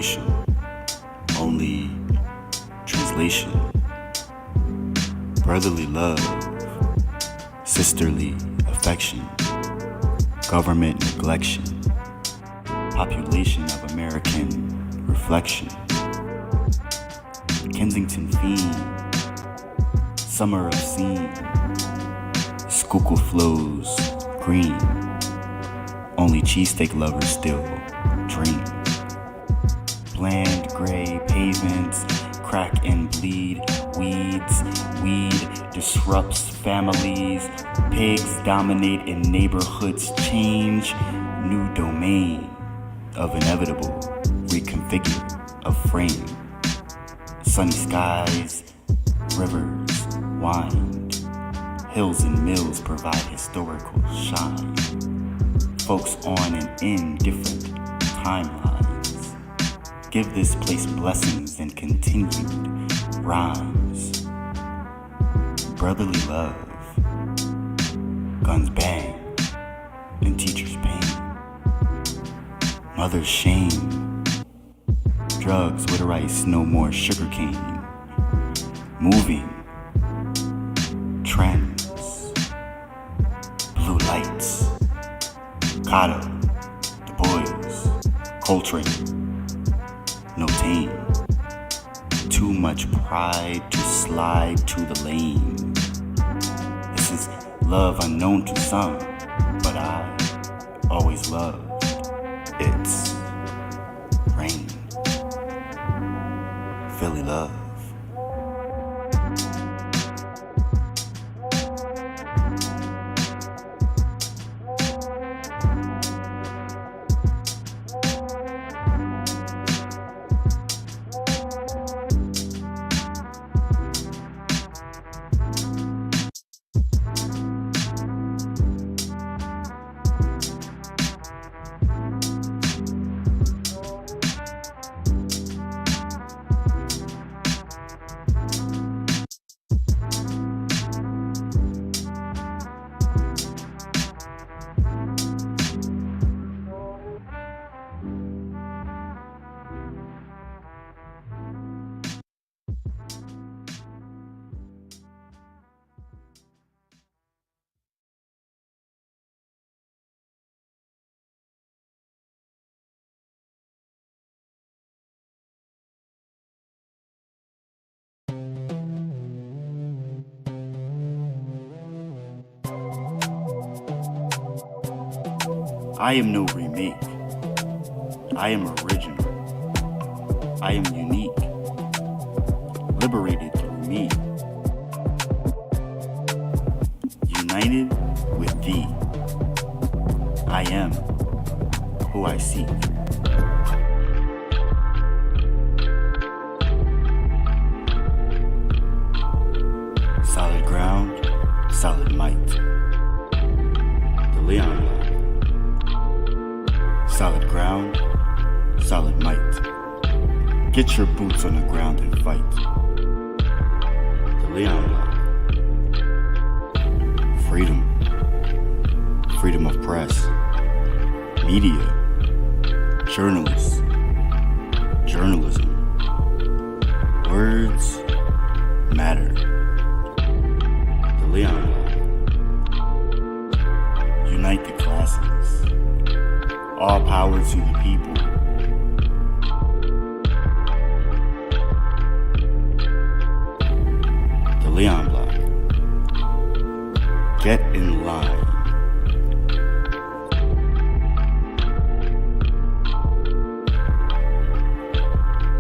separation, only translation. Brotherly love, sisterly affection, government neglection, population of American reflection. Kensington fiend, summer of scene, Schuylkill flows green, only cheesesteak lovers still dream. Bland gray pavements, crack and bleed, weeds, weed disrupts families, pigs dominate in neighborhoods, change, new domain of inevitable, reconfigure of frame. Sunny skies, rivers wind, hills and mills provide historical shine. Folks on and in different timelines give this place blessings and continued rhymes. Brotherly love, guns bang and teachers pain. Mother's shame, drugs with rice, no more sugarcane. Moving trends, blue lights, Cotto, the boys, Coltrane, no tame. Too much pride to slide to the lane. This is love unknown to some, but I always loved its rain. Philly love. I am no remake. I am original. I am unique. Liberated through me. United with thee. I am who I seek. Solid ground, solid might. The Leon Block. Solid ground, solid might. Get your boots on the ground and fight. The Leon Block. Freedom. Freedom of press. Media. Journalists. Journalism. Words matter. The Leon Block. Unite the classes. All power to the people. The Leon Block. Get in line.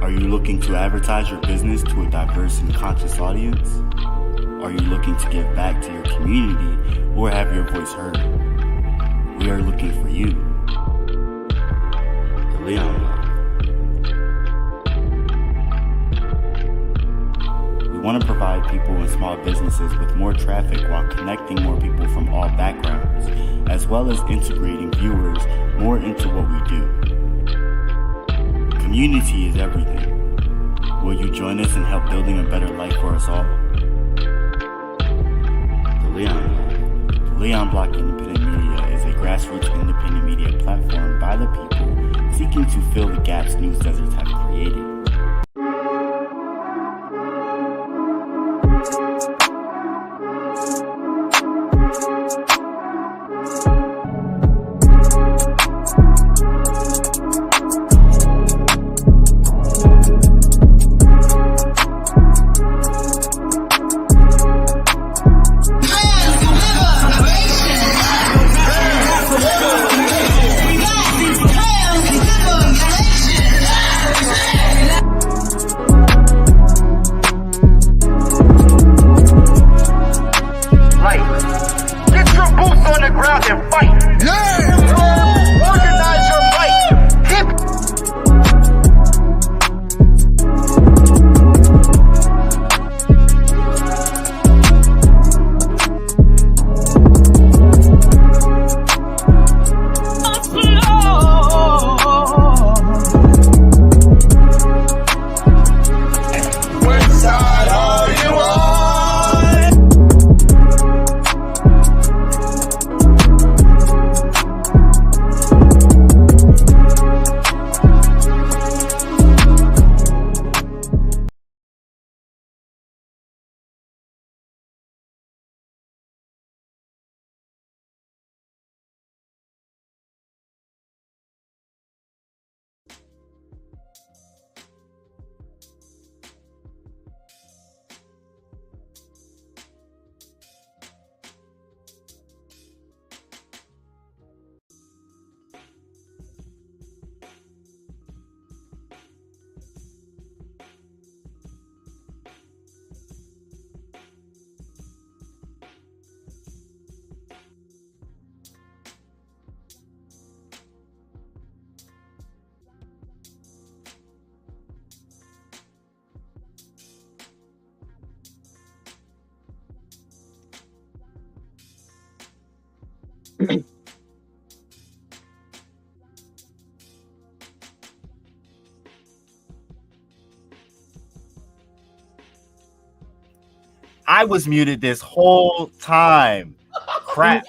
Are you looking to advertise your business to a diverse and conscious audience? Are you looking to give back to your community or have your voice heard? We are looking for you. Leon Block. We want to provide people and small businesses with more traffic while connecting more people from all backgrounds, as well as integrating viewers more into what we do. Community is everything. Will you join us in help building a better life for us all? The Leon Block. The Leon Block Independent Media is a grassroots independent media platform by the people seeking to fill the gaps news deserts have created. I was muted this whole time. Crap.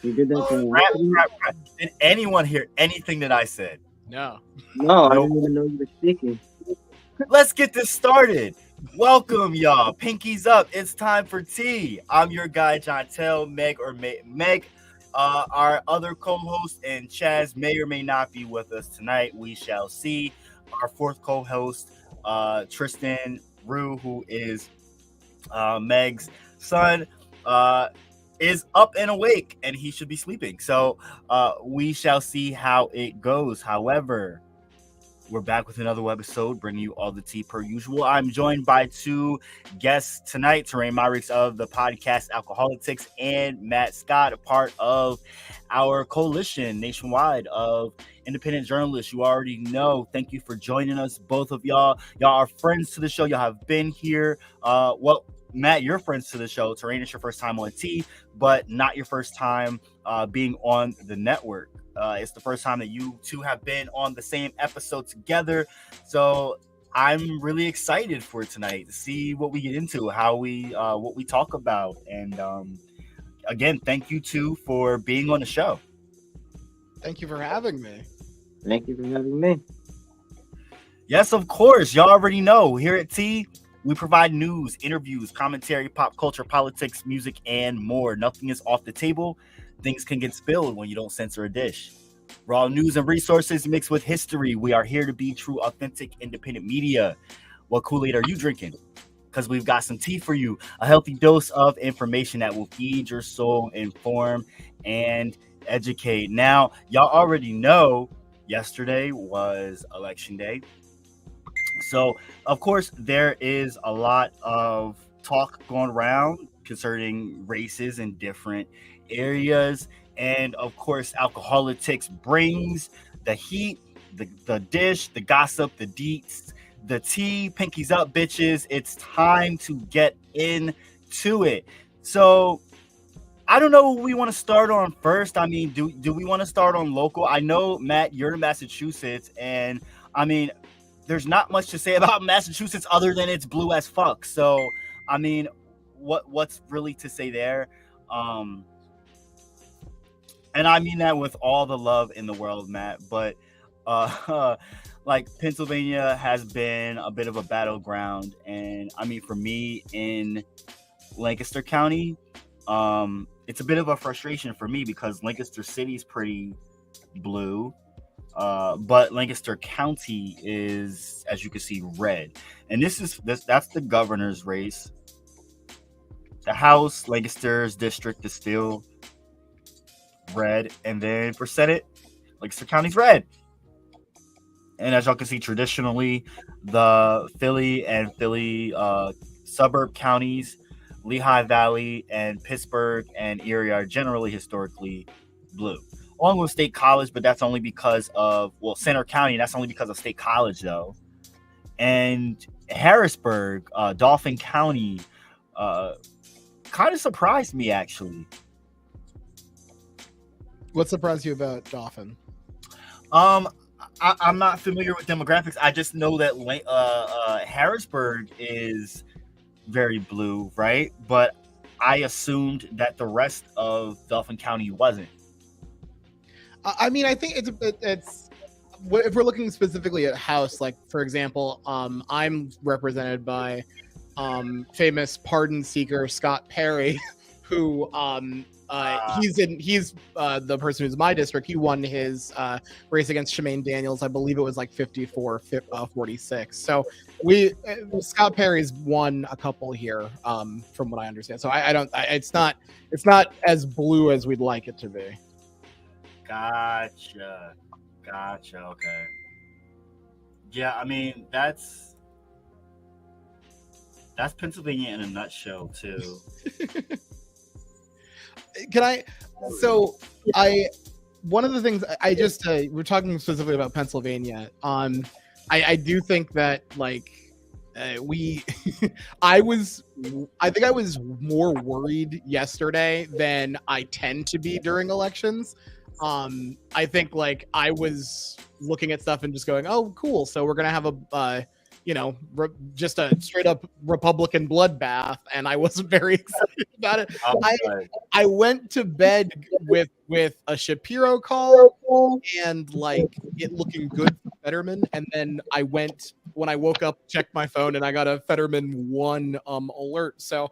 You did that thing. Crap. Did anyone hear anything that I said? No. No, I didn't even know you were speaking. Let's get this started. Welcome, y'all. Pinkies up. It's time for tea. I'm your guy, Jontel. Meg. Our other co-host and Chaz may or may not be with us tonight. We shall see. Our fourth co-host, Tristan Rue, who is Meg's son, is up and awake, and he should be sleeping. So we shall see how it goes. However, we're back with another episode, bringing you all the tea per usual. I'm joined by two guests tonight, Terrain Myrix of the podcast ALCOHOLITICS and Matt Scott, a part of our coalition nationwide of independent journalists. You already know. Thank you for joining us, both of y'all. Y'all are friends to the show. Y'all have been here. Well, Matt, you're friends to the show. Terrain, it's your first time on T, but not your first time being on the network. It's the first time that you two have been on the same episode together. So I'm really excited for tonight to see what we get into, how we what we talk about. And again, thank you two for being on the show. Thank you for having me. Thank you for having me. Yes, of course. Y'all already know. Here at T, we provide news, interviews, commentary, pop culture, politics, music, and more. Nothing is off the table. Things can get spilled when you don't censor a dish. Raw news and resources mixed with history. We are here to be true, authentic, independent media. What Kool-Aid are you drinking? Because we've got some tea for you. A healthy dose of information that will feed your soul, inform, and educate. Now, y'all already know yesterday was Election Day. So, of course, there is a lot of talk going around concerning races in different areas. And, of course, ALCOHOLITICS brings the heat, the dish, the gossip, the deets, the tea. Pinkies up, bitches. It's time to get into it. So, I don't know what we want to start on first. I mean, do we want to start on local? I know, Matt, you're in Massachusetts, and I mean, there's not much to say about Massachusetts other than it's blue as fuck. So, I mean, what's really to say there? and I mean that with all the love in the world, Matt. But like Pennsylvania has been a bit of a battleground, and I mean for me in Lancaster County, it's a bit of a frustration for me because Lancaster City is pretty blue, but Lancaster County is, as you can see, red. And that's the governor's race. The House, Lancaster's district is still red, and then for Senate, Lancaster County's red. And as y'all can see, traditionally, the Philly suburb counties, Lehigh Valley and Pittsburgh and Erie are generally historically blue, along with State College, but that's only because of Center County. That's only because of State College, though. And Harrisburg, Dauphin County, kind of surprised me actually. What surprised you about Dauphin? I'm not familiar with demographics. I just know that Harrisburg is very blue, right? But I assumed that the rest of Dauphin County wasn't. I mean, I think it's if we're looking specifically at House, like for example, I'm represented by famous pardon seeker Scott Perry, who he's the person who's my district. He won his race against Shemaine Daniels. I believe it was like 54-46. So Scott Perry's won a couple here, from what I understand. So it's not as blue as we'd like it to be. Gotcha. Okay. Yeah, I mean that's Pennsylvania in a nutshell too. One of the things I just we're talking specifically about Pennsylvania. I do think that like I think I was more worried yesterday than I tend to be during elections. I think like I was looking at stuff and just going, oh cool, so we're gonna have a just a straight up Republican bloodbath, and I wasn't very excited about it. I went to bed with a Shapiro call and like it looking good for Fetterman, and then when I woke up, checked my phone, and I got a Fetterman 1 alert. So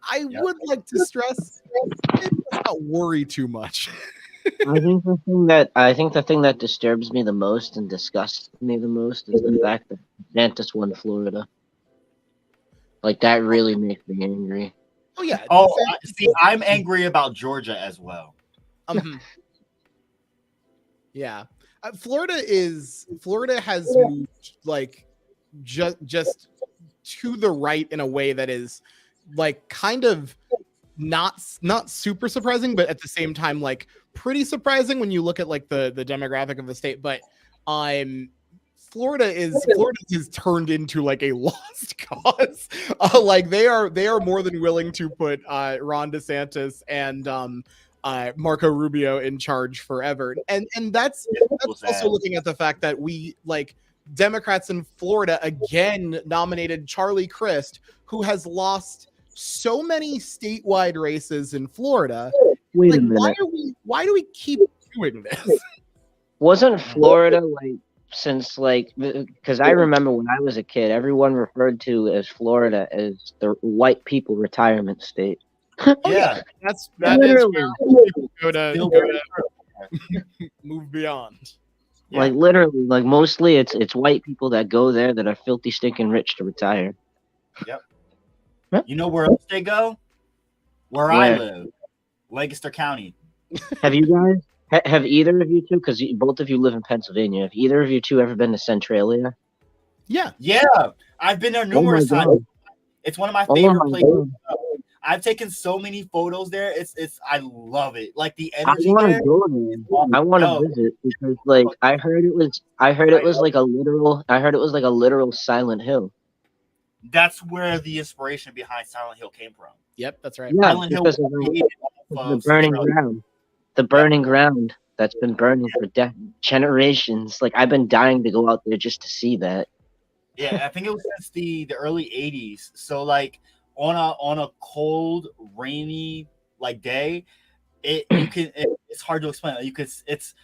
I would like to stress, not worry too much. I think the thing that disturbs me the most and disgusts me the most is the fact that DeSantis won Florida. Like that really makes me angry. Oh yeah. See, I'm angry about Georgia as well. Yeah, Florida has moved like just to the right in a way that is like kind of not super surprising, but at the same time like pretty surprising when you look at like the demographic of the state. But Florida is turned into like a lost cause. Like they are more than willing to put Ron DeSantis and Marco Rubio in charge forever. And that's also looking at the fact that we like Democrats in Florida again nominated Charlie Crist, who has lost so many statewide races in Florida. Wait a minute. Why do we keep doing this? Wasn't Florida like since like because I remember when I was a kid, everyone referred to as Florida as the white people retirement state. Yeah, that is where people go to move beyond. Yeah. Like literally, like mostly it's white people that go there that are filthy, stinking rich to retire. Yep. You know where else they go? Where I live, Lancaster County. Have you guys? Have either of you two? Because both of you live in Pennsylvania. Have either of you two ever been to Centralia? Yeah. I've been there numerous times. It's one of my favorite places. I've taken so many photos there. It's I love it. Like the energy there. I want to visit because like I heard it was like a literal Silent Hill. That's where the inspiration behind Silent Hill came from. Yep, that's right. Yeah, Silent Hill the burning ground. The burning ground that's been burning for generations. Like I've been dying to go out there just to see that. Yeah, I think it was since the early 80s. So like on a cold, rainy like day, it's hard to explain. It's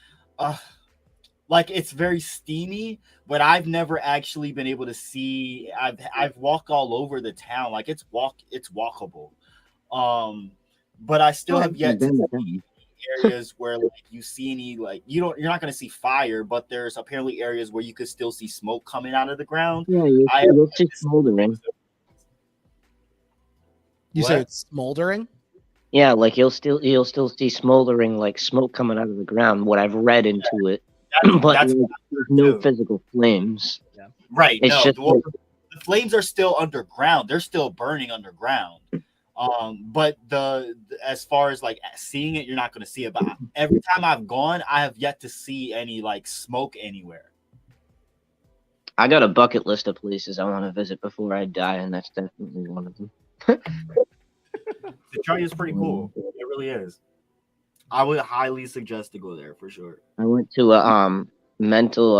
like it's very steamy, but I've never actually been able to see. I've walked all over the town, like it's walkable. But I still have yet to see areas where like you see any like you're not going to see fire, but there's apparently areas where you could still see smoke coming out of the ground. Yeah, you'll see smoldering. You say it's smoldering? Yeah, like you'll still see smoldering, like smoke coming out of the ground. What I've read into it, but there's no physical flames. Yeah. Right. It's just the flames are still underground. They're still burning underground. But as far as like seeing it, you're not going to see it. But every time I've gone, I have yet to see any like smoke anywhere. I got a bucket list of places I want to visit before I die, and that's definitely one of them. Detroit is pretty cool. It really is. I would highly suggest to go there for sure. I went to a mental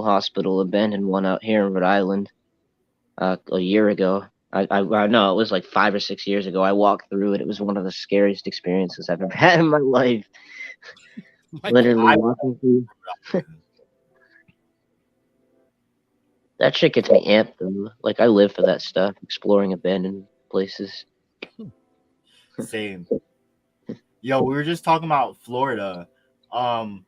hospital, abandoned one out here in Rhode Island, a year ago. I know it was like 5 or 6 years ago. I walked through it. It was one of the scariest experiences I've ever had in my life. Literally walking through. That shit gets me amped though. Like I live for that stuff, exploring abandoned places. Same. Yo, we were just talking about Florida. I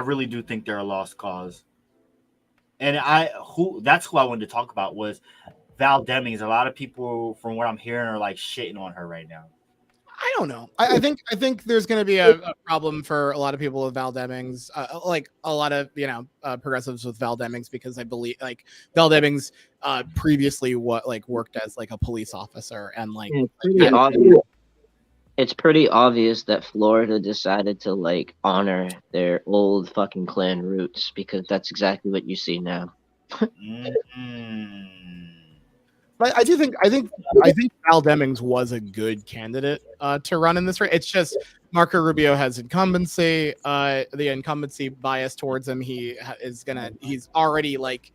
really do think they're a lost cause. And that's who I wanted to talk about was Val Demings. A lot of people, from what I'm hearing, are like shitting on her right now. I don't know. I think there's going to be a problem for a lot of people with Val Demings, like a lot of progressives with Val Demings, because I believe like Val Demings previously worked as like a police officer and like it's pretty obvious that Florida decided to like honor their old fucking Klan roots, because that's exactly what you see now. But I think Val Demings was a good candidate to run in this race. It's just Marco Rubio has incumbency, the incumbency bias towards him. He's already like,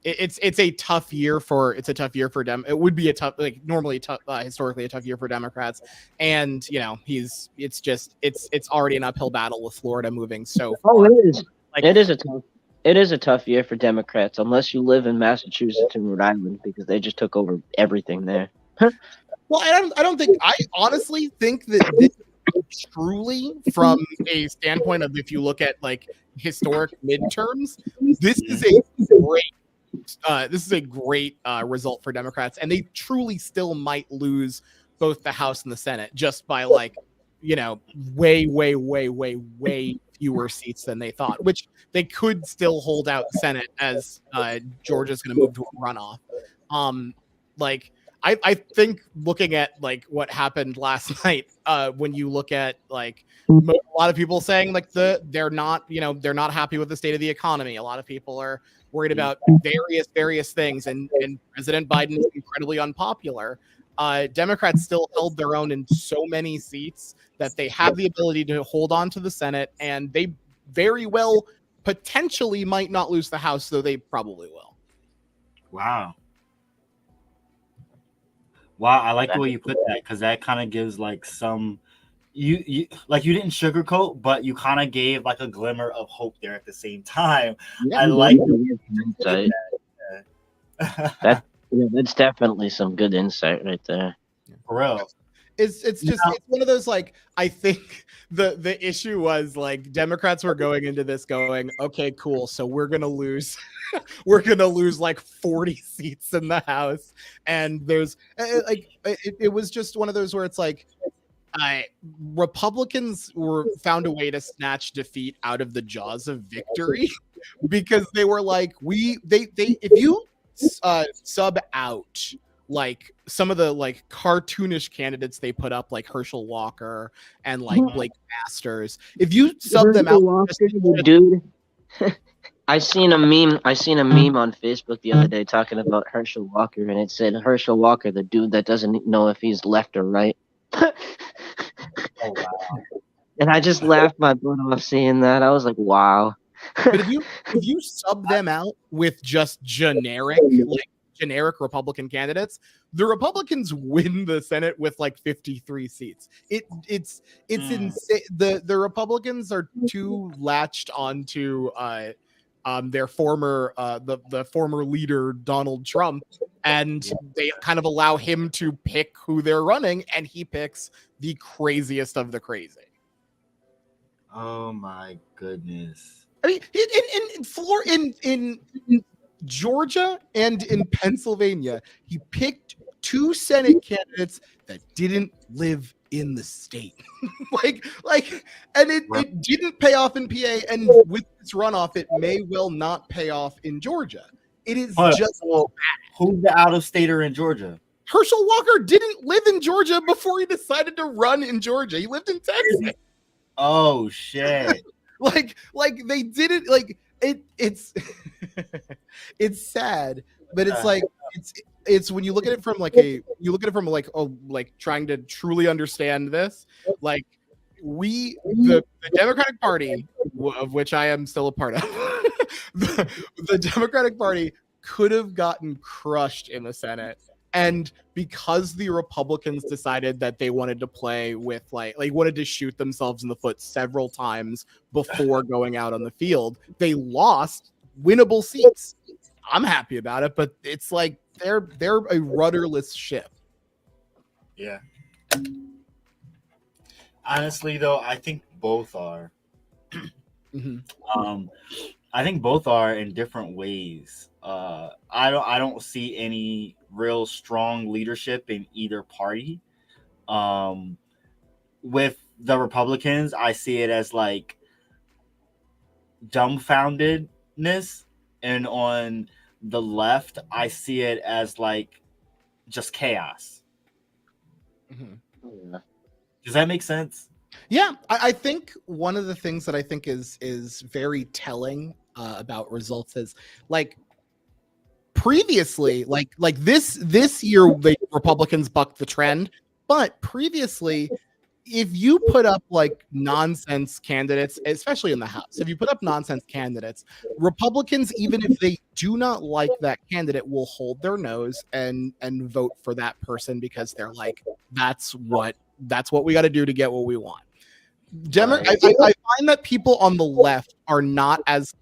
it's a tough year for Dem. It would be a tough, like normally tough, historically a tough year for Democrats, and it's already an uphill battle with Florida moving so far. Oh, it is. Like, it is a tough year for Democrats, unless you live in Massachusetts and Rhode Island, because they just took over everything there. Well, I honestly think that this is truly, from a standpoint of if you look at like historic midterms, this is a great result for Democrats, and they truly still might lose both the House and the Senate just by like, way fewer seats than they thought, which they could still hold out Senate as Georgia's going to move to a runoff. I think looking at like what happened last night, when you look at like a lot of people saying like they're not happy with the state of the economy. A lot of people are worried about various things, and President Biden is incredibly unpopular. Democrats still held their own in so many seats that they have the ability to hold on to the Senate, and they very well potentially might not lose the House, though they probably will. Wow, I like the way you put that, because that kind of gives like some you like you didn't sugarcoat, but you kind of gave like a glimmer of hope there at the same time. Yeah, I like that. That's definitely some good insight right there. For real. It's one of those, like, I think the issue was like Democrats were going into this going, okay, cool, so we're gonna lose like 40 seats in the House, and there's like it was just one of those where it's like Republicans found a way to snatch defeat out of the jaws of victory, because they were like, if you sub out like some of the like cartoonish candidates they put up, like Herschel Walker and like Blake Masters, if you sub them out, dude. I seen a meme on Facebook the other day talking about Herschel Walker, and it said Herschel Walker, the dude that doesn't know if he's left or right. Oh, wow. And I just laughed my butt off seeing that. I was like, wow. But if you sub them out with just generic like generic Republican candidates, the Republicans win the Senate with like 53 seats. It's insane. The Republicans are too latched onto their former the former leader Donald Trump, and they kind of allow him to pick who they're running, and he picks the craziest of the crazy. Oh my goodness. I mean, in Georgia and in Pennsylvania, he picked two Senate candidates that didn't live in the state. And it didn't pay off in PA, and with this runoff, it may well not pay off in Georgia. It is just who's the out-of-stater in Georgia? Herschel Walker didn't live in Georgia before he decided to run in Georgia. He lived in Texas. Oh shit. like they did it like it's it's sad, but it's like it's when you look at it from like trying to truly understand this, like the Democratic Party, of which I am still a part of, the Democratic Party could have gotten crushed in the Senate. And because the Republicans decided that they wanted to play with like wanted to shoot themselves in the foot several times before going out on the field, they lost winnable seats. I'm happy about it, but it's like they're a rudderless ship. Yeah. Honestly, though, I think both are. Mm-hmm. I think both are in different ways. I don't see any real strong leadership in either party. With the Republicans, I see it as like dumbfoundedness, and on the left, I see it as like just chaos. Mm-hmm. Does that make sense? Yeah, I think one of the things that I think is very telling about results is like previously, like this year, the Republicans bucked the trend, but previously, if you put up like nonsense candidates, especially in the House, if you put up nonsense candidates, Republicans, even if they do not like that candidate, will hold their nose and vote for that person because they're like, that's what we got to do to get what we want. I find that people on the left are not as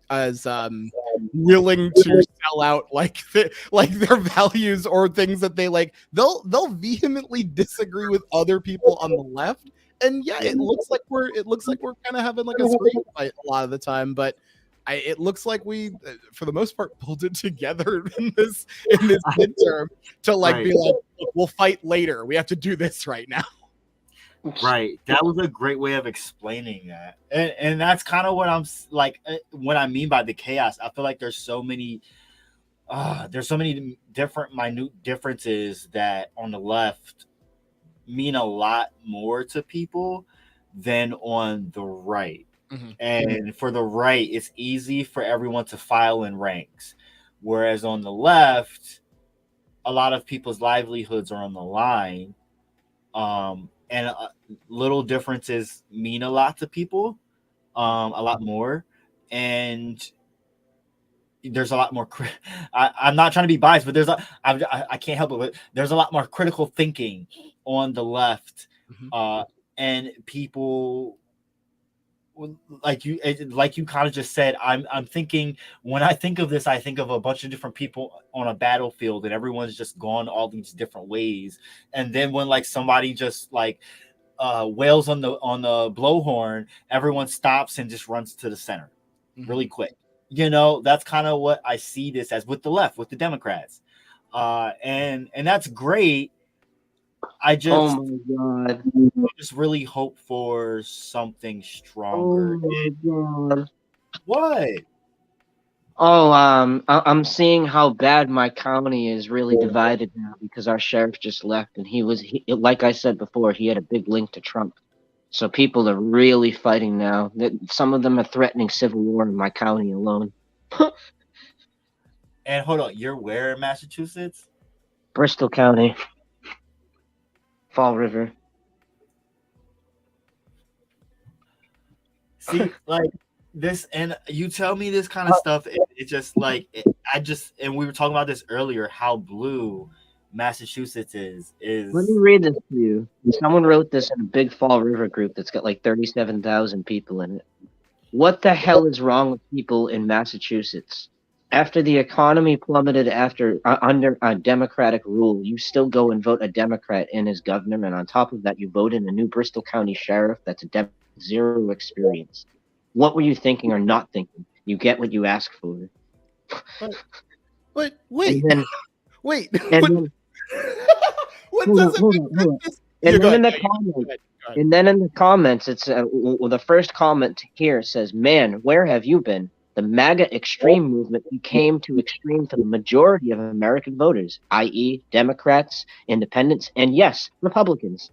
willing to sell out like their values or things that they like. They'll vehemently disagree with other people on the left, and yeah, it looks like we're kind of having like a scream fight a lot of the time, but it looks like we, for the most part, pulled it together in this midterm to like be like, we'll fight later. We have to do this right now. Right. That was a great way of explaining that. And that's kind of what I'm like, what I mean by the chaos. I feel like there's so many different minute differences that on the left mean a lot more to people than on the right. Mm-hmm. And for the right, it's easy for everyone to file in ranks. Whereas on the left, a lot of people's livelihoods are on the line. And little differences mean a lot to people, a lot more. And there's a lot more. I'm not trying to be biased, but I can't help it. But there's a lot more critical thinking on the left, and people like you kind of just said. I'm thinking, when I think of this, I think of a bunch of different people on a battlefield, and everyone's just gone all these different ways. And then when like somebody just like wails on the blowhorn, everyone stops and just runs to the center really quick. That's kind of what I see this as with the left, with the Democrats, and that's great. I just, oh my God, I just really hope for something stronger. Oh my God. What? Oh, I'm seeing how bad my county is really divided now because our sheriff just left, and he like I said before, he had a big link to Trump. So people are really fighting now. Some of them are threatening civil war in my county alone. And hold on, you're where in Massachusetts? Bristol County, Fall River. See, like this, and you tell me this kind of stuff. It just like and we were talking about this earlier, how blue Massachusetts is. Let me read this to you. Someone wrote this in a Big Fall River group that's got like 37,000 people in it. What the hell is wrong with people in Massachusetts? After the economy plummeted under Democratic rule, you still go and vote a Democrat in as governor, and on top of that, you vote in a new Bristol County sheriff that's zero experience. What were you thinking or not thinking? You get what you ask for. But wait, And then, wait. and then, What hold does on, it hold on, hold on. this? And Yeah, then in the go comments, ahead, go ahead. and then in the comments, it's the first comment here says, "Man, where have you been? The MAGA extreme movement became too extreme for the majority of American voters, i.e., Democrats, Independents, and yes, Republicans.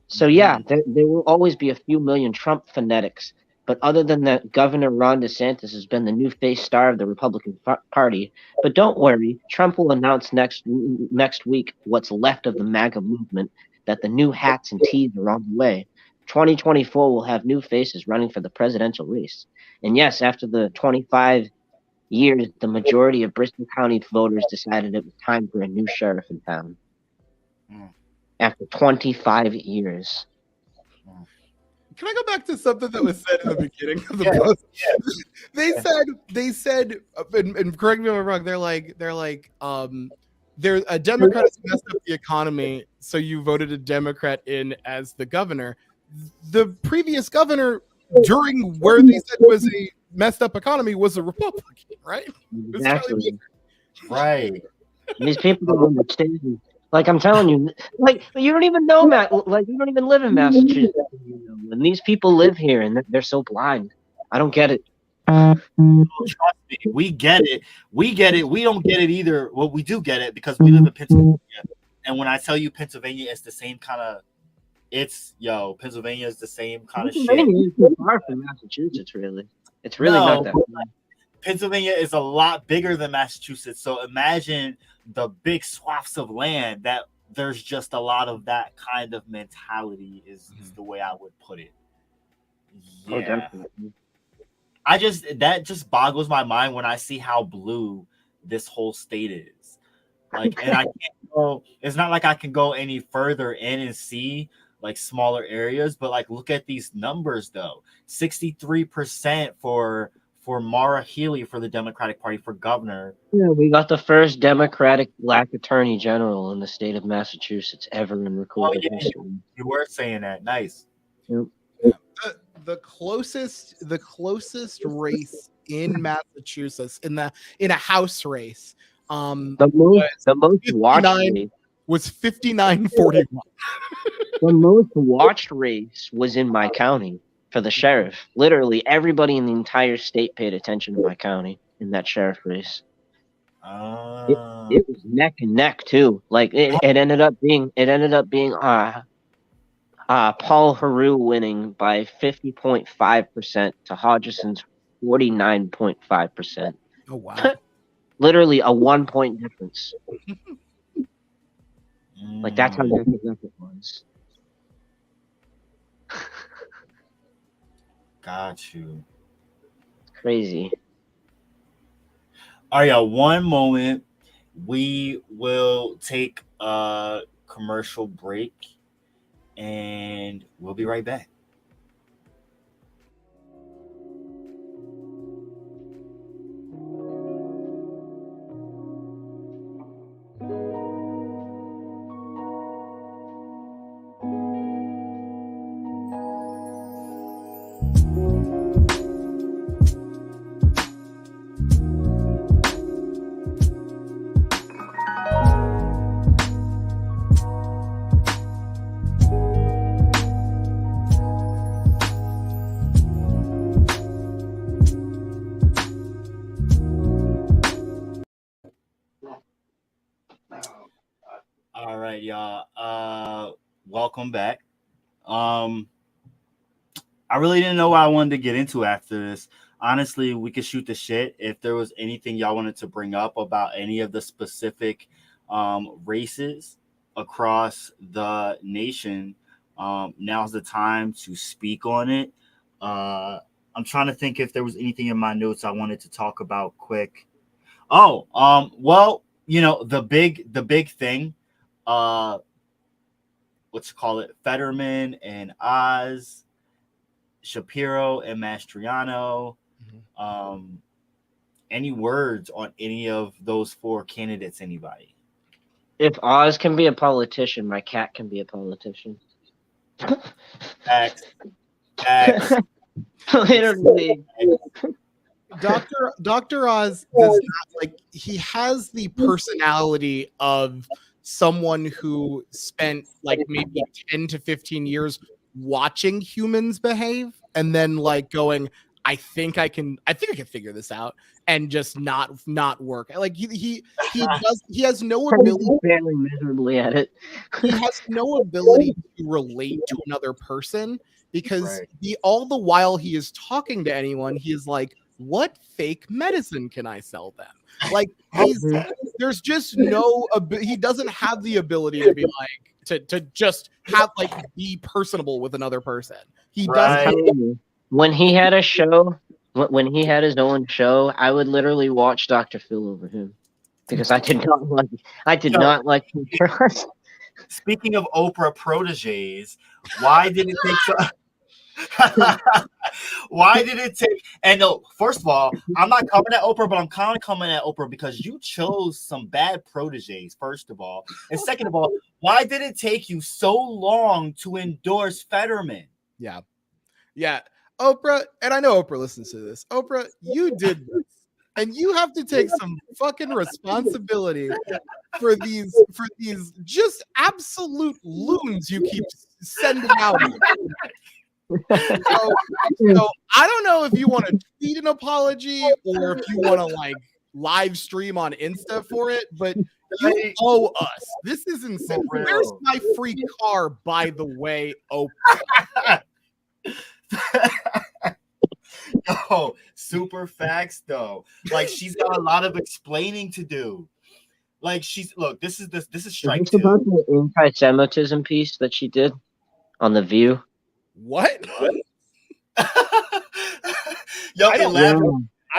So yeah, there will always be a few million Trump fanatics, but other than that, Governor Ron DeSantis has been the new face star of the Republican Party. But don't worry, Trump will announce next week what's left of the MAGA movement, that the new hats and tees are on the way. 2024 will have new faces running for the presidential race. And yes, after the 25 years, the majority of Bristol County voters decided it was time for a new sheriff in town. After 25 years. Can I go back to something that was said in the beginning of the post? They said, and correct me if I'm wrong. They're like, a Democrat has messed up the economy, so you voted a Democrat in as the governor. The previous governor, during where they said was a messed up economy, was a Republican, right? Exactly. Right. These people don't understand. Like I'm telling you, like you don't even know, like you don't even live in Massachusetts. And these people live here, and they're so blind. I don't get it. Trust me, we get it. We get it. We don't get it either. Well, we do get it because we live in Pennsylvania. And when I tell you Pennsylvania is the same kind of, Pennsylvania is the same kind of shit. Pennsylvania is too far from Massachusetts, really. It's really not that far. Pennsylvania is a lot bigger than Massachusetts. So imagine the big swaths of land that there's just a lot of that kind of mentality is the way I would put it. Yeah. Oh, definitely. That just boggles my mind when I see how blue this whole state is. Like, and I can't go, it's not like I can go any further in and see like smaller areas, but like look at these numbers though. 63% for Maura Healey for the Democratic Party for governor. Yeah, we got the first Democratic Black Attorney General in the state of Massachusetts ever in recorded history. You were saying that. Nice. Yep. The closest race in Massachusetts in a House race, the most watched race was 59-41. The most watched race was in my county for the sheriff. Literally everybody in the entire state paid attention to my county in that sheriff race. It was neck and neck too. Like it ended up being Paul Heroux winning by 50.5% to Hodgson's 49.5%. Oh wow! Literally a 1-point difference. Like that's how neck and neck it was. Got you. Crazy. All right, y'all. One moment. We will take a commercial break and we'll be right back. All right, y'all. Welcome back. I really didn't know what I wanted to get into after this. Honestly, we could shoot the shit. If there was anything y'all wanted to bring up about any of the specific races across the nation, now's the time to speak on it. I'm trying to think if there was anything in my notes I wanted to talk about quick. Oh, well, the big thing, let's call it Fetterman and Oz, Shapiro and Mastriano. Any words on any of those four candidates? Anybody? If Oz can be a politician, my cat can be a politician. X. Literally. Dr. Oz does not he has the personality of someone who spent like maybe 10 to 15 years watching humans behave and then like going, I think I can figure this out, and just not work. Like he has no ability, failing miserably at it. he has no ability to relate to another person, because all the while he is talking to anyone, he is like, what fake medicine can I sell them? Like there's just he doesn't have the ability to be like to just have like be personable with another person. He doesn't. When he had a show, when he had his own show, I would literally watch Dr. Phil over him because I did not like him. Speaking of Oprah proteges, why did it take so why did it take? And no, first of all, I'm not coming at Oprah, but I'm kind of coming at Oprah because you chose some bad proteges, first of all. And second of all, why did it take you so long to endorse Fetterman? Yeah. Oprah, and I know Oprah listens to this. Oprah, you did this, and you have to take some fucking responsibility for these just absolute loons you keep sending out. So I don't know if you want to tweet an apology or if you want to like live stream on Insta for it, but you owe us. This is insane. Where's my free car, by the way, Oprah? Yo, super facts though. Like she's got a lot of explaining to do. Like this is strike two. About the anti-Semitism piece that she did on The View. What? Yo, I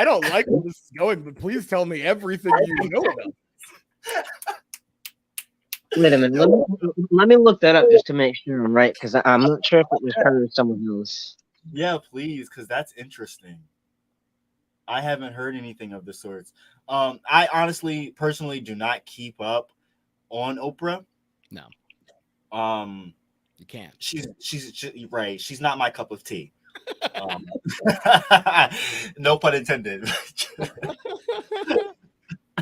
don't like where this is going, but please tell me everything you know about this. Wait a minute. Let me look that up just to make sure I'm right, because I'm not sure if it was her or someone else. Yeah, please, because that's interesting. I haven't heard anything of the sorts. I honestly, personally, do not keep up on Oprah. No. You can't. She's right. She's not my cup of tea. No pun intended.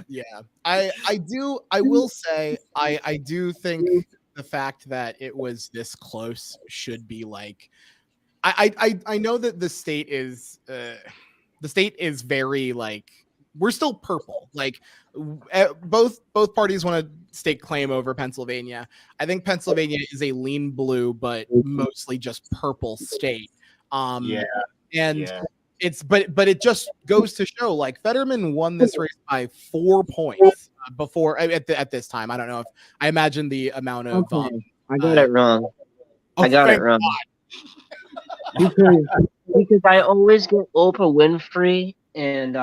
Yeah, I will say I do think the fact that it was this close should be like, I know that the state is very like, we're still purple. Like both parties want to stake claim over Pennsylvania. I think Pennsylvania is a lean blue, but mostly just purple state. It's but it just goes to show, like, Fetterman won this race by 4 points before at this time. I don't know if I imagine the amount of I got it wrong. I got it wrong. because I always get Oprah Winfrey and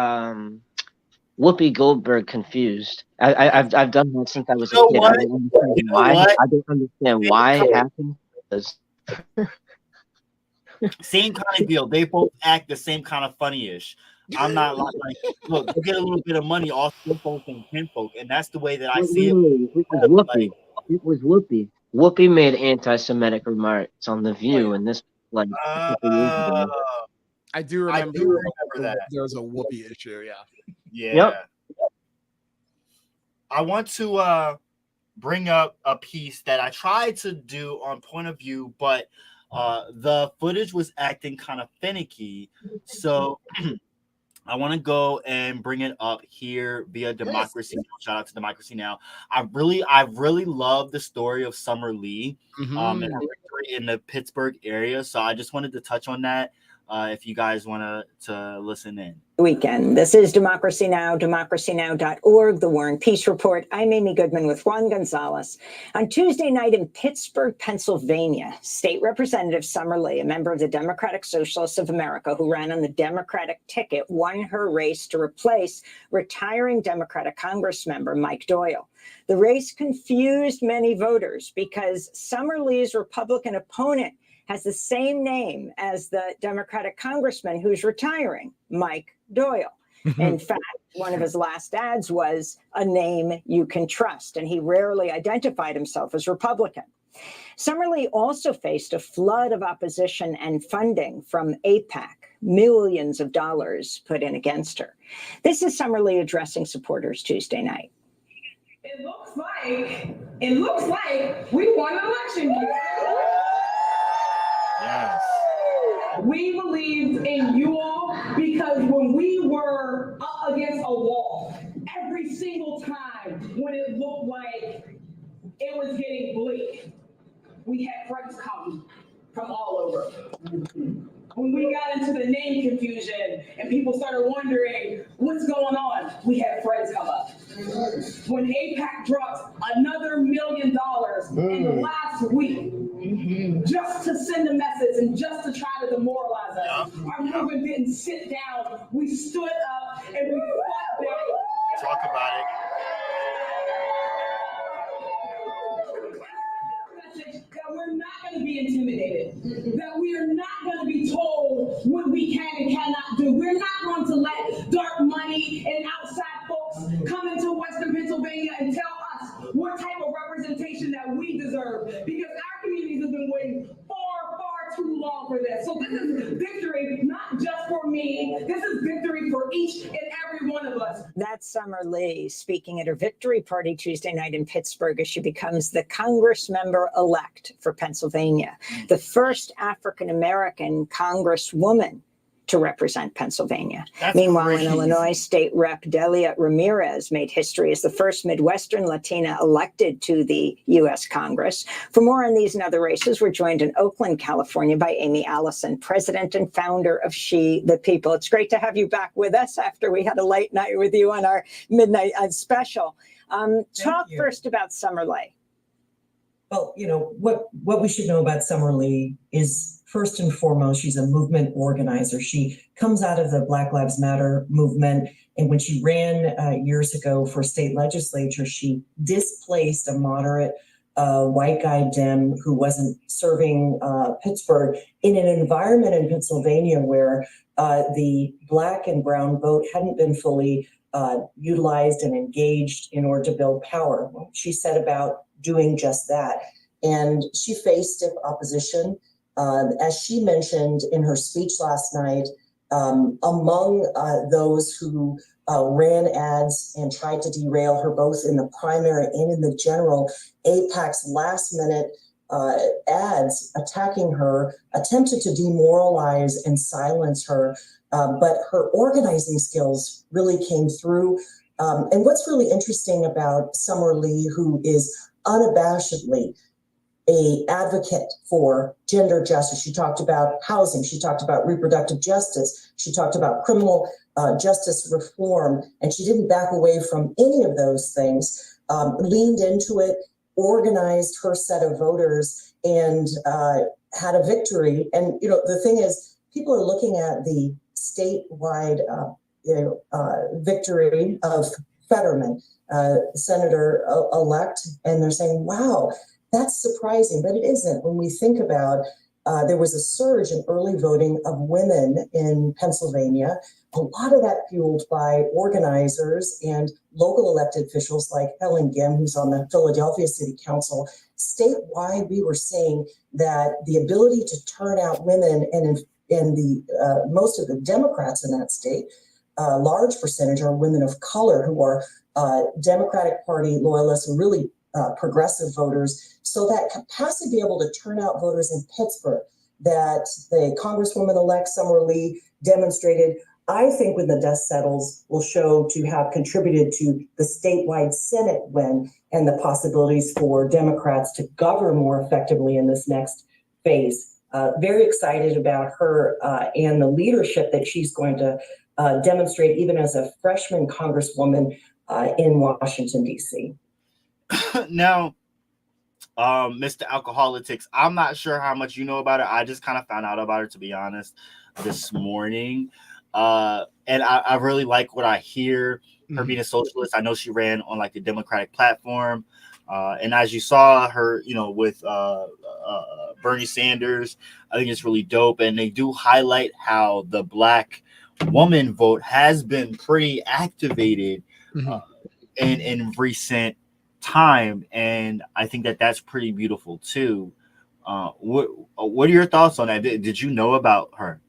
Whoopi Goldberg confused. I've done that since I was a kid. I don't understand why it happened. Same kind of deal. They both act the same kind of funny-ish. I'm not like look, you get a little bit of money off folk and kinfolk, and that's the way that I see it. It was Whoopi. Whoopi made anti-Semitic remarks on The View, and this like I do remember that there was a Whoopi issue. Yeah. Yep. I want to bring up a piece that I tried to do on Point of View, but the footage was acting kind of finicky, so I want to go and bring it up here via Democracy Now! Shout out to Democracy Now! I really love the story of Summer Lee and her victory in the Pittsburgh area, so I just wanted to touch on that. if you guys want to listen in. Weekend. This is Democracy Now!, democracynow.org, The War and Peace Report. I'm Amy Goodman with Juan Gonzalez. On Tuesday night in Pittsburgh, Pennsylvania, State Representative Summer Lee, a member of the Democratic Socialists of America who ran on the Democratic ticket, won her race to replace retiring Democratic Congressmember Mike Doyle. The race confused many voters because Summer Lee's Republican opponent has the same name as the Democratic congressman who's retiring, Mike Doyle. In fact, one of his last ads was "a name you can trust," and he rarely identified himself as Republican. Summer Lee also faced a flood of opposition and funding from AIPAC, millions of dollars put in against her. This is Summer Lee addressing supporters Tuesday night. It looks like we won an election here. Yes. We believed in you all because when we were up against a wall, every single time when it looked like it was getting bleak, we had friends come from all over. When we got into the name confusion and people started wondering what's going on, we had friends come up. When AIPAC dropped another $1 million in the last week, just to send a message and just to try to demoralize us, our movement didn't sit down. We stood up and we fought back. Talk about it. That we're not going to be intimidated, that we are not going to be told what we can and cannot do. We're not going to let dark money and outside folks come into Western Pennsylvania and tell us what type of representation that we deserve, because our communities have been waiting far too long for this. So this is victory, not just for me. This is victory for each and every one of us. That's Summer Lee speaking at her victory party Tuesday night in Pittsburgh as she becomes the Congress member-elect for Pennsylvania, the first African-American Congresswoman to represent Pennsylvania. Meanwhile, crazy. in Illinois, State Rep. Delia Ramirez made history as the first Midwestern Latina elected to the U.S. Congress. For more on these and other races, we're joined in Oakland, California by Amy Allison, president and founder of She the People. It's great to have you back with us after we had a late night with you on our midnight special. Talk first about Summer Lee. Well, you know, what we should know about Summer Lee is, first and foremost, she's a movement organizer. She comes out of the Black Lives Matter movement. And when she ran years ago for state legislature, she displaced a moderate white guy Dem who wasn't serving Pittsburgh in an environment in Pennsylvania where the Black and brown vote hadn't been fully utilized and engaged in order to build power. Well, she set about doing just that. And she faced stiff opposition. As she mentioned in her speech last night, among those who ran ads and tried to derail her both in the primary and in the general, AIPAC's last minute ads attacking her attempted to demoralize and silence her, but her organizing skills really came through. And what's really interesting about Summer Lee, who is unabashedly an advocate for gender justice. She talked about housing. She talked about reproductive justice. She talked about criminal justice reform. And she didn't back away from any of those things, leaned into it, organized her set of voters, and had a victory. And, you know, the thing is, people are looking at the statewide victory of Fetterman, Senator-elect, and they're saying, wow, that's surprising, but it isn't. When we think about, there was a surge in early voting of women in Pennsylvania, a lot of that fueled by organizers and local elected officials like Helen Gim, who's on the Philadelphia City Council. Statewide, we were seeing that the ability to turn out women, and in the most of the Democrats in that state, a large percentage are women of color who are Democratic Party loyalists and really progressive voters. So that capacity to be able to turn out voters in Pittsburgh that the Congresswoman-elect Summer Lee demonstrated, I think when the dust settles, will show to have contributed to the statewide Senate win and the possibilities for Democrats to govern more effectively in this next phase very excited about her and the leadership that she's going to demonstrate even as a freshman congresswoman in Washington, D.C. Now, Mr. Alcoholitics, I'm not sure how much you know about it. I just kind of found out about it, to be honest, this morning. And I really like what I hear. Her being a socialist, I know she ran on like the Democratic platform. And as you saw her, with Bernie Sanders, I think it's really dope. And they do highlight how the Black woman vote has been pretty activated in recent time. And I think that that's pretty beautiful too. What are your thoughts on that? Did you know about her?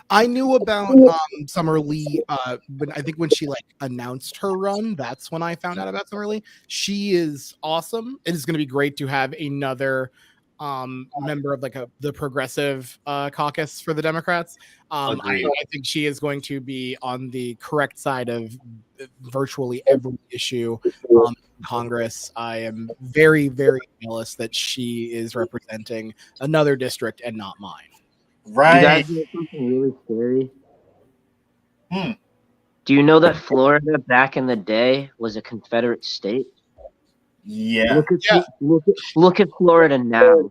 I knew about Summer Lee, but I think when she announced her run, that's when I found out about Summer Lee. She is awesome. It is going to be great to have another member of the progressive caucus for the Democrats. I think she is going to be on the correct side of virtually every issue in Congress. I am very, very jealous that she is representing another district and not mine. Right. You guys know something really scary? Do you know that Florida back in the day was a Confederate state? Yeah. Look at Florida now.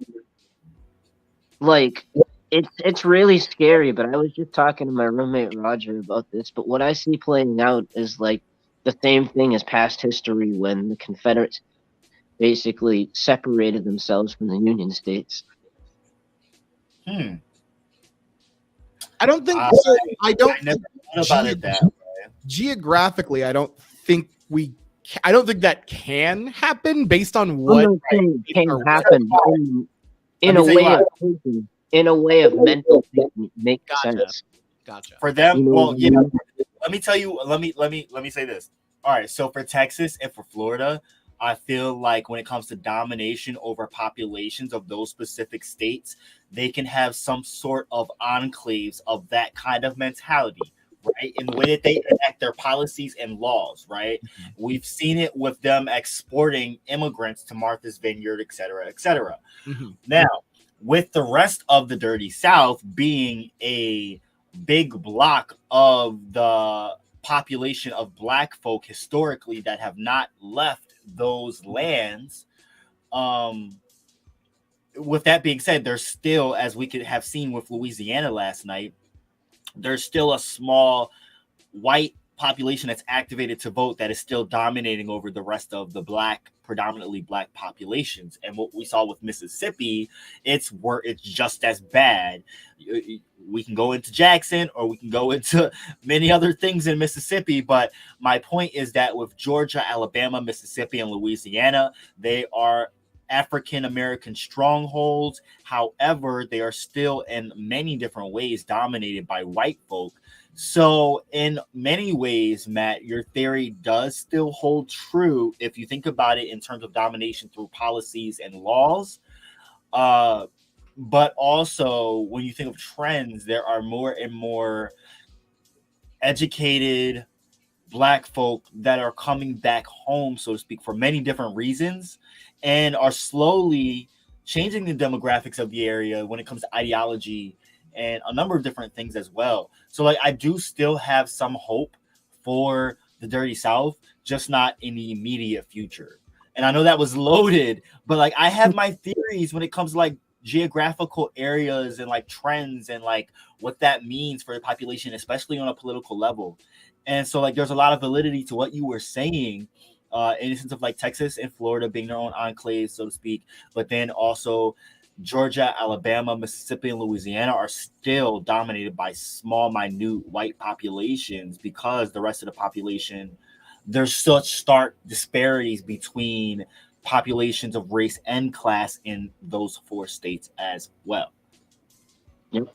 It's really scary, but I was just talking to my roommate Roger about this, but what I see playing out is the same thing as past history when the Confederates basically separated themselves from the Union states. I don't think so. I don't think geographically, I don't think that can happen based on what can happen in a way of mental thinking makes sense. Gotcha. For them, let me tell you. Let me say this. All right, so for Texas and for Florida, I feel like when it comes to domination over populations of those specific states, they can have some sort of enclaves of that kind of mentality, right? In the way that they enact their policies and laws, right? We've seen it with them exporting immigrants to Martha's Vineyard, et cetera, et cetera. Now, with the rest of the Dirty South being a big block of the population of Black folk historically that have not left those lands, with that being said, there's still, as we could have seen with Louisiana last night, there's still a small white population that's activated to vote that is still dominating over the rest of the predominantly Black populations. And what we saw with Mississippi, it's just as bad. We can go into Jackson or we can go into many other things in Mississippi, but my point is that with Georgia, Alabama, Mississippi, and Louisiana, they are African American strongholds. However, they are still in many different ways dominated by white folk. So in many ways, Matt, your theory does still hold true if you think about it in terms of domination through policies and laws. But also when you think of trends, there are more and more educated Black folk that are coming back home, so to speak, for many different reasons, and are slowly changing the demographics of the area when it comes to ideology and a number of different things as well. So I do still have some hope for the Dirty South, just not in the immediate future. And I know that was loaded, but I have my theories when it comes to geographical areas and trends and what that means for the population, especially on a political level. And so there's a lot of validity to what you were saying in the sense of Texas and Florida being their own enclaves, so to speak, but then also Georgia, Alabama, Mississippi, and Louisiana are still dominated by small, minute white populations because the rest of the population, there's such stark disparities between populations of race and class in those four states as well. Yep.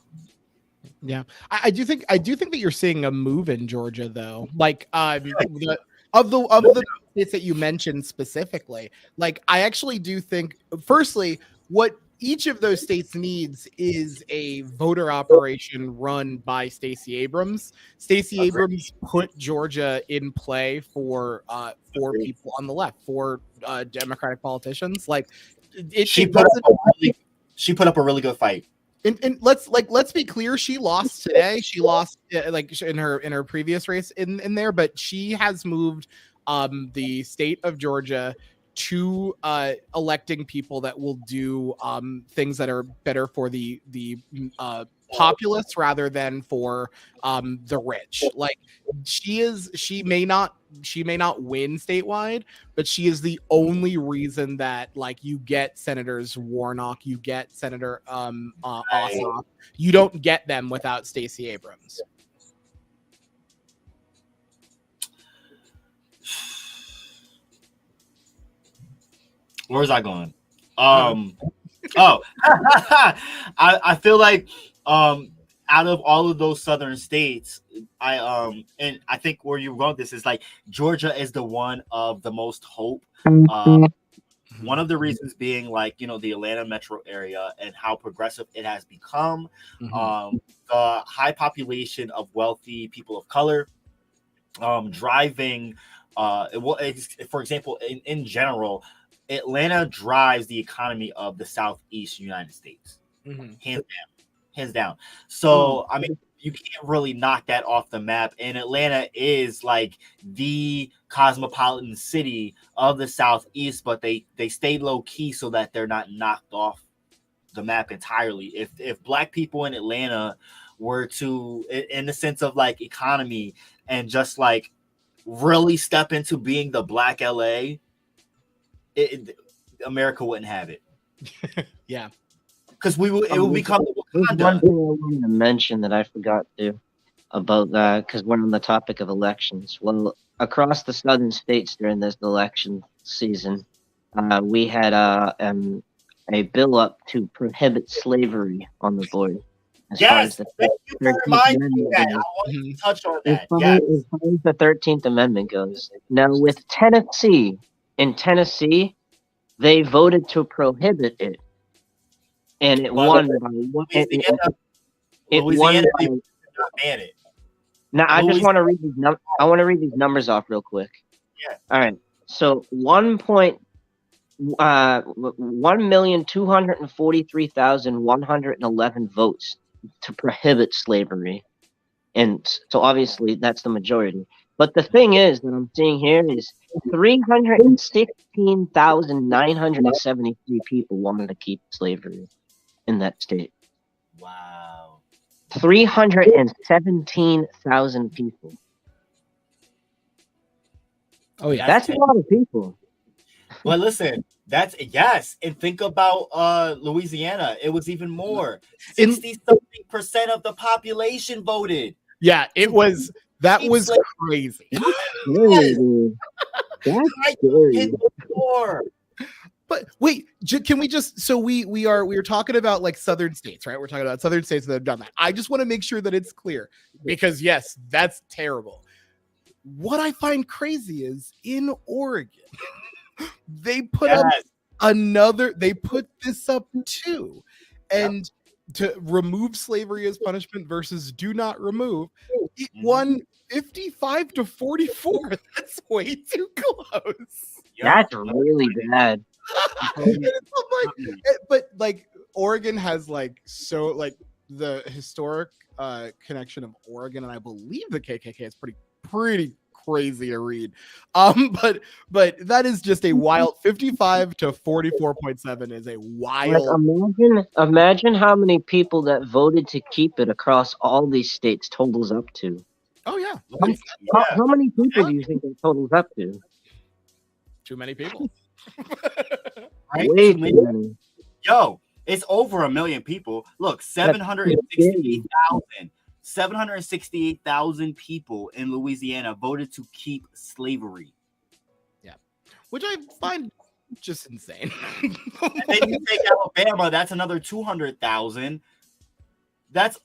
Yeah, I do think that you're seeing a move in Georgia, though. Of the states that you mentioned specifically, I actually do think, firstly, what each of those states needs is a voter operation run by Stacey Abrams. Stacey Abrams put Georgia in play for people on the left, for Democratic politicians. She put up a really good fight. And let's be clear, she lost today. She lost in her previous race in there, but she has moved the state of Georgia to electing people that will do things that are better for the populace rather than for the rich. Like she may not win statewide, but she is the only reason that like you get Senators Warnock, you get Senator Ossoff. You don't get them without Stacey Abrams. Where's I going? I feel like out of all of those southern states, and I think where you wrote this is like Georgia is the one of the most hope. One of the reasons being like, you know, the Atlanta metro area and how progressive it has become. The high population of wealthy people of color, driving, for example, in general, Atlanta drives the economy of the Southeast United States, hands down. So, I mean, you can't really knock that off the map. And Atlanta is like the cosmopolitan city of the Southeast, but they stay low key so that they're not knocked off the map entirely. If Black people in Atlanta were to, in the sense of like economy, and just like really step into being the Black LA, America wouldn't have it. Yeah, because it will become Wakanda. One thing I wanted to mention that I forgot to about that, because we're on the topic of elections. Well, across the southern states during this election season, we had a bill up to prohibit slavery on the board. Yes, thank you for reminding me that. I wanted to touch on that. As far as the 13th Amendment goes. Now, with Tennessee, in Tennessee, they voted to prohibit it. And it won by one. It won by. Now, I just want to read these I want to read these numbers off real quick. Yeah. All right. So 1,243,111 votes to prohibit slavery, and so obviously that's the majority. But the thing is that I'm seeing here is 316,973 people wanted to keep slavery in that state. Wow. 317,000 people. Oh yeah, that's a lot of people. Well, listen, yes, and think about Louisiana. It was even more. 60-something% of the population voted. Yeah, it was. That was crazy. That's scary. But wait, can we just, so we were talking about like southern states, right? We're talking about southern states that have done that. I just want to make sure that it's clear, because yes, that's terrible. What I find crazy is in Oregon, they put up they put this up too. And to remove slavery as punishment versus do not remove, it won 55-44. That's way too close. That's really bad. But like Oregon has like, so like the historic connection of Oregon, and I believe the KKK is pretty crazy to read. But that is just a wild 55 to 44.7 is a wild. Like imagine how many people that voted to keep it across all these states totals up to. Oh yeah. How many people do you think it totals up to? Too many people. Right? Way too many. Yo, it's over 1 million people. Look, 768,000 people in Louisiana voted to keep slavery. Yeah, which I find just insane. And then you take Alabama, that's another 200,000. That's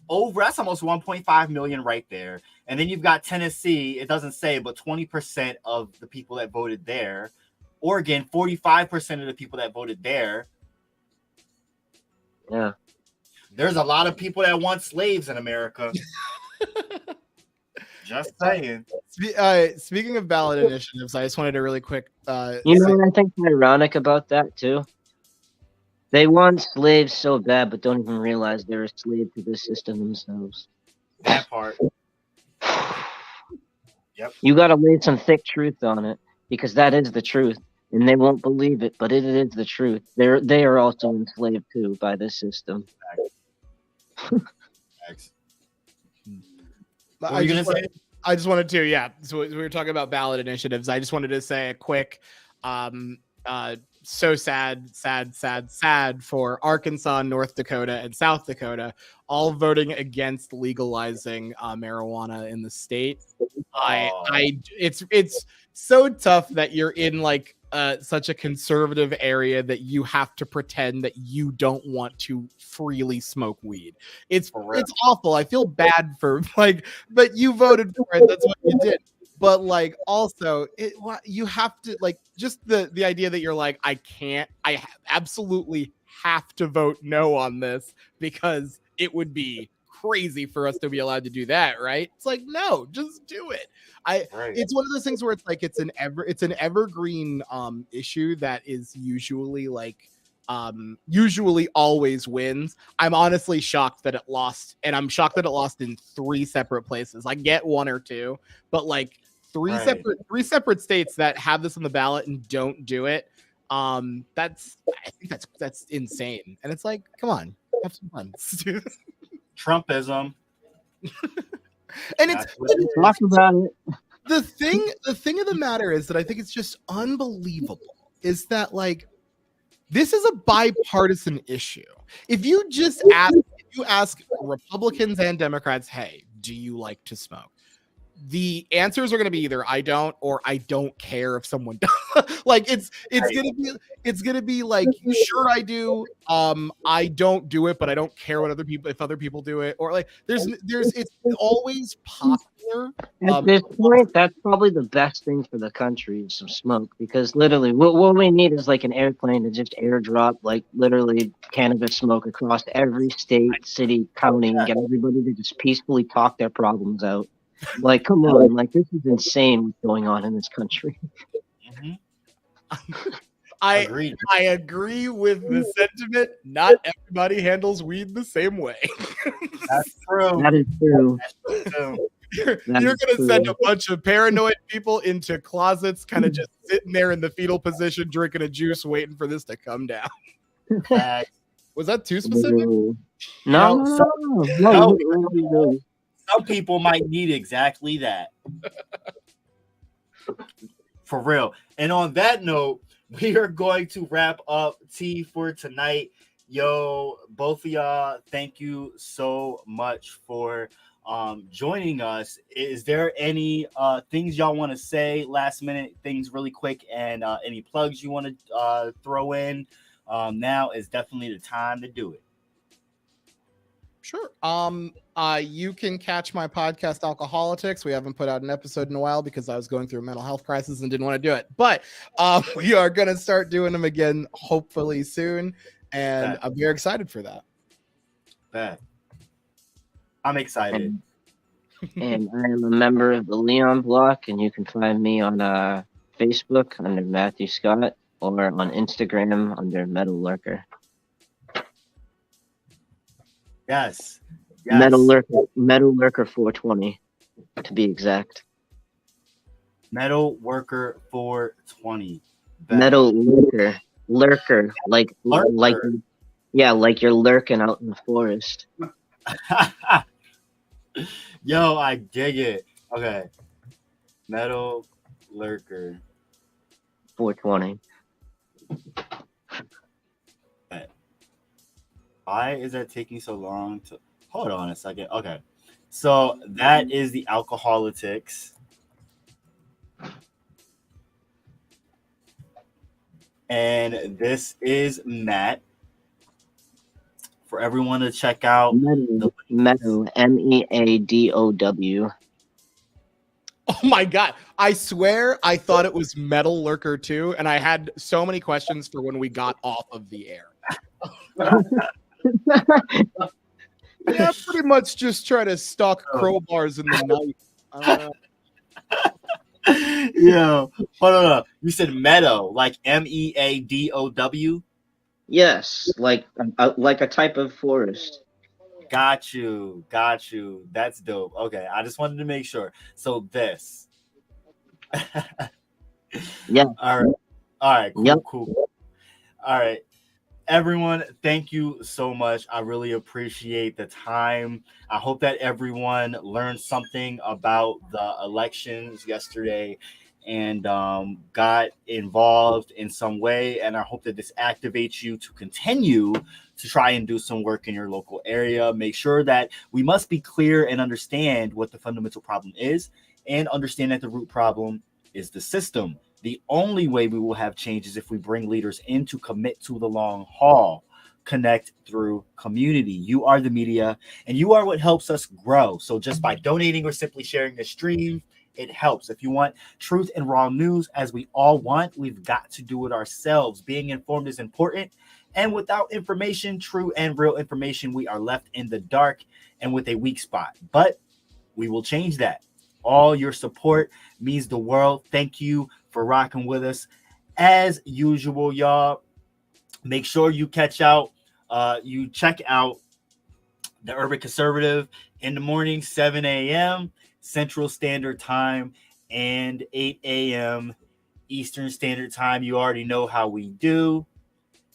almost 1.5 million right there. And then you've got Tennessee, it doesn't say, but 20% of the people that voted there. Oregon, 45% of the people that voted there. Yeah. There's a lot of people that want slaves in America. Just saying. Speaking of ballot initiatives, I just wanted to really quick. You know what I think ironic about that too? They want slaves so bad, but don't even realize they're a slave to the system themselves. That part. Yep. You gotta lay some thick truth on it, because that is the truth. And they won't believe it, but it is the truth. They are also enslaved too by this system. Thanks. What were you gonna say? I just wanted to, yeah. So we were talking about ballot initiatives. I just wanted to say a quick, so sad for Arkansas, North Dakota, and South Dakota, all voting against legalizing marijuana in the state. It's so tough that you're in like such a conservative area that you have to pretend that you don't want to freely smoke weed. It's awful. I feel bad for but you voted for it. That's what you did. But like also you have to like just the idea that you're like, I absolutely have to vote no on this because it would be crazy for us to be allowed to do that, right? It's like, no, just do it. It's one of those things where it's like it's an evergreen issue that is usually like usually always wins. I'm honestly shocked that it lost, and I'm shocked that it lost in 3 separate places. I get 1 or 2, but like three separate states that have this on the ballot and don't do it. I think that's insane. And it's like, come on, have some fun. Trumpism. And it's talk about it. The thing of the matter is that I think it's just unbelievable is that like this is a bipartisan issue. If you ask Republicans and Democrats, hey, do you like to smoke? The answers are going to be either I don't or I don't care if someone does. Like it's going to be like, sure I do. I don't do it, but I don't care what if other people do it, or like it's always popular. At this point, that's probably the best thing for the country is some smoke, because literally what we need is like an airplane to just airdrop like literally cannabis smoke across every state, city, county, and get everybody to just peacefully talk their problems out. Like, come on, like this is insane what's going on in this country. Mm-hmm. I agree with the sentiment. Not everybody handles weed the same way. That's true. That is true. You're going to send a bunch of paranoid people into closets, kind of just sitting there in the fetal position, drinking a juice, waiting for this to come down. Was that too specific? No. Some people might need exactly that. For real. And on that note, we are going to wrap up tea for tonight. Yo, both of y'all, thank you so much for joining us. Is there any things y'all want to say, last minute things really quick, and any plugs you want to throw in? Now is definitely the time to do it. Sure. You can catch my podcast, ALCOHOLITICS. We haven't put out an episode in a while because I was going through a mental health crisis and didn't want to do it. But we are going to start doing them again, hopefully soon. And I'm very excited for that. Bet. I'm excited. And I am a member of the Leon Block, and you can find me on Facebook under Matthew Scott or on Instagram under Metal Lurker. Yes. Metal Lurker 420 to be exact. Metal Worker 420. Bet. Metal Lurker, like you're lurking out in the forest. Yo, I dig it. Okay. Metal Lurker 420. Why is that taking so long to hold on a second? Okay. So that is the ALCOHOLITICS. And this is Matt. For everyone to check out Meadow, MEADOW. Oh my god. I swear I thought it was Metal Lurker 2, and I had so many questions for when we got off of the air. Yeah, pretty much just try to stalk crowbars in the night. Yo, hold on. You said Meadow, like MEADOW? Yes, like a type of forest. Got you. That's dope. Okay, I just wanted to make sure. So this. Yeah. All right. Yep. Cool. All right. Everyone, thank you so much. I really appreciate the time. I hope that everyone learned something about the elections yesterday and got involved in some way. And I hope that this activates you to continue to try and do some work in your local area. Make sure that we must be clear and understand what the fundamental problem is, and understand that the root problem is the system. The only way we will have change is if we bring leaders in to commit to the long haul, connect through community. You are the media, and you are what helps us grow. So just by donating or simply sharing the stream, it helps. If you want truth and raw news, as we all want, we've got to do it ourselves. Being informed is important. And without information, true and real information, we are left in the dark and with a weak spot. But we will change that. All your support means the world. Thank you for rocking with us. As usual, y'all, make sure you check out the Urban Conservative in the morning, 7 a.m. Central Standard Time and 8 a.m. Eastern Standard Time. You already know how we do.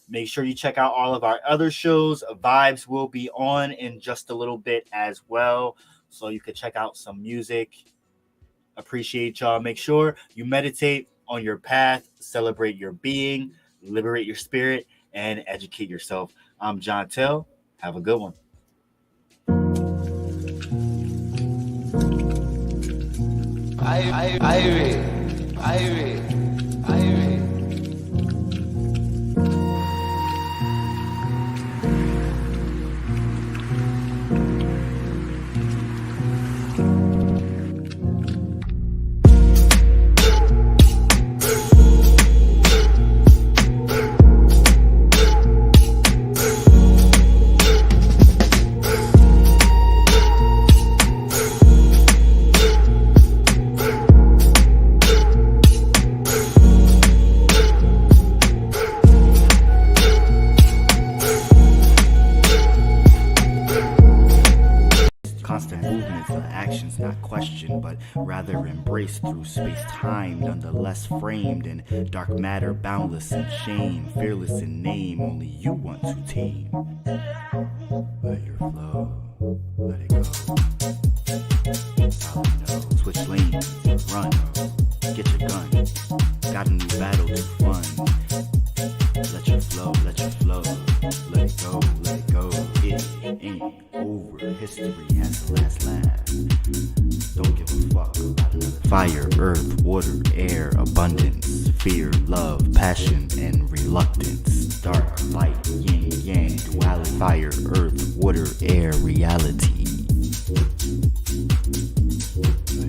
Make sure you check out all of our other shows. Vibes will be on in just a little bit as well, so you can check out some music. Appreciate y'all. Make sure you meditate on your path, celebrate your being, liberate your spirit, and educate yourself. I'm John Tell. Have a good one. Ivy. Constant movements of actions not questioned, but rather embraced through space-time, nonetheless framed in dark matter, boundless in shame, fearless in name, only you want to tame. Let your flow, let it go. Switch lanes, run, get your gun. Got a new battle to fund. Let your flow, let it go. It ain't over. History has the last laugh. Don't give a fuck about another. Fire, earth, water, air, abundance, fear, love, passion, and reluctance. Dark, light, yin, yang, duality. Fire, earth, water, air, reality.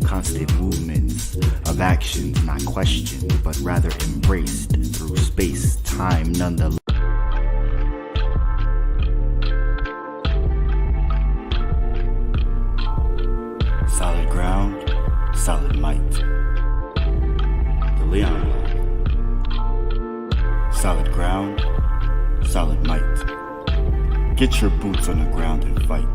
Constant movements of actions not questioned, but rather embraced through space, time, nonetheless. Solid ground, solid might. The Leon Block. Solid ground, solid might. Get your boots on the ground and fight.